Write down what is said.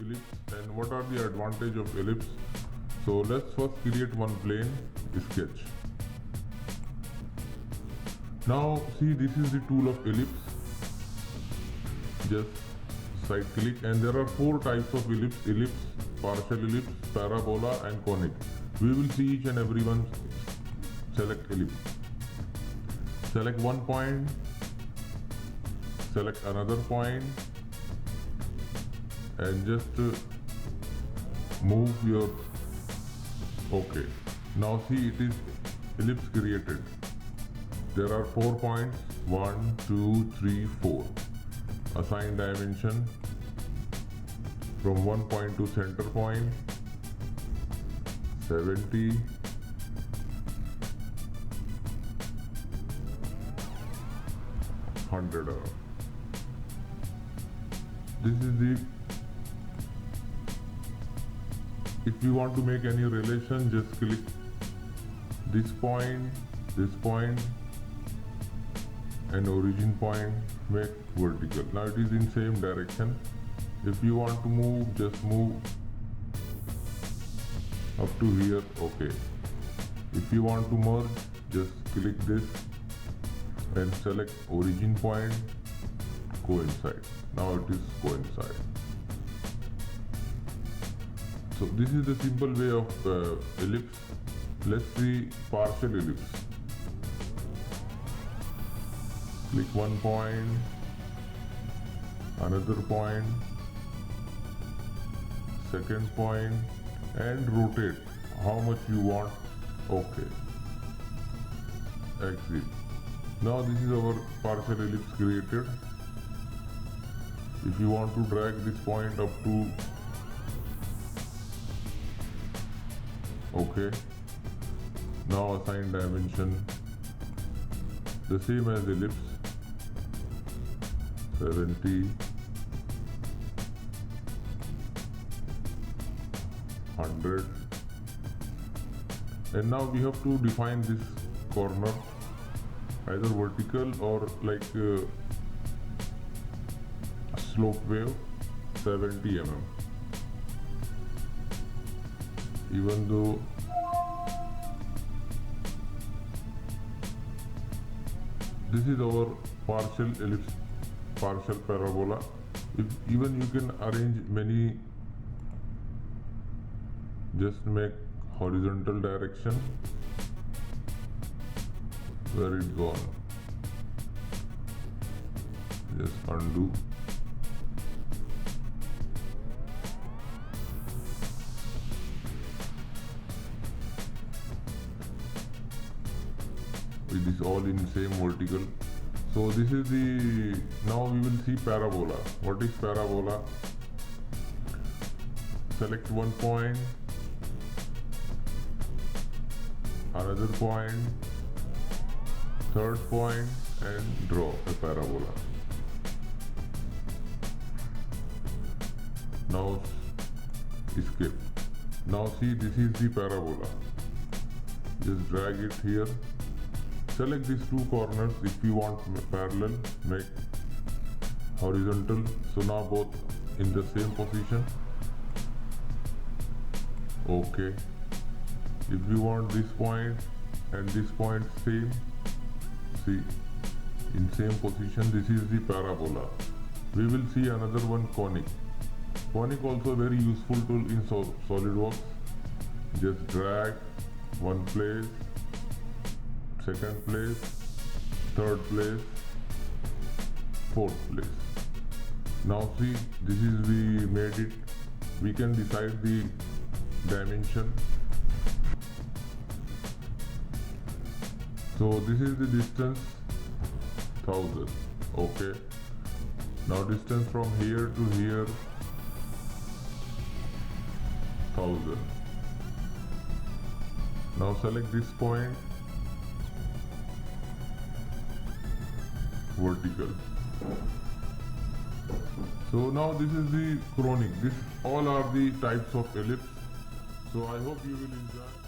ellipse and what are the advantage of ellipse. So let's first create one plane sketch. Now see, this is the tool of ellipse. Just side click and there are 4 types of ellipse: ellipse, partial ellipse, parabola and conic. We will see each and every one. Select ellipse. Select one point, select another point and just move your OK. Now see, it is ellipse created. There are 4 points, 1, 2, 3, 4. Assign dimension from one point to center point 70, 100. This is the, if you want to make any relation, just click this point and origin point, make vertical. Now it is in same direction. If you want to move, just move up to here. Okay. If you want to merge, just click this and select origin point, coincide. Now it is coincide. So this is the simple way of ellipse. Let's see partial ellipse. Click one point, another point, second point and rotate how much you want. Okay. Exit. Now this is our partial ellipse created. If you want to drag this point up to, okay. Now assign dimension the same as ellipse, 70, 100, and now we have to define this corner either vertical or like slope wave 70 mm. Even though this is our partial ellipse, partial parabola, even you can arrange many, just make horizontal direction where it gone, just undo. It is all in same vertical. So this is the, now we will see parabola. What is parabola? Select one point, another point, third point and draw a parabola. Now escape. Now see, this is the parabola. Just drag it here. Select these 2 corners. If you want parallel, make horizontal. So now both in the same position. Okay. If you want this point and this point same, see, in same position, this is the parabola. We will see another one, conic. Conic also a very useful tool in SolidWorks. Just drag one place, second place, third place, fourth place. Now see, this is, we made it. We can decide the dimension. So this is the distance, 1000. Okay. Now distance from here to here, 1000. Now select this point, vertical. So now this is the conic. This all are the types of ellipse. So I hope you will enjoy.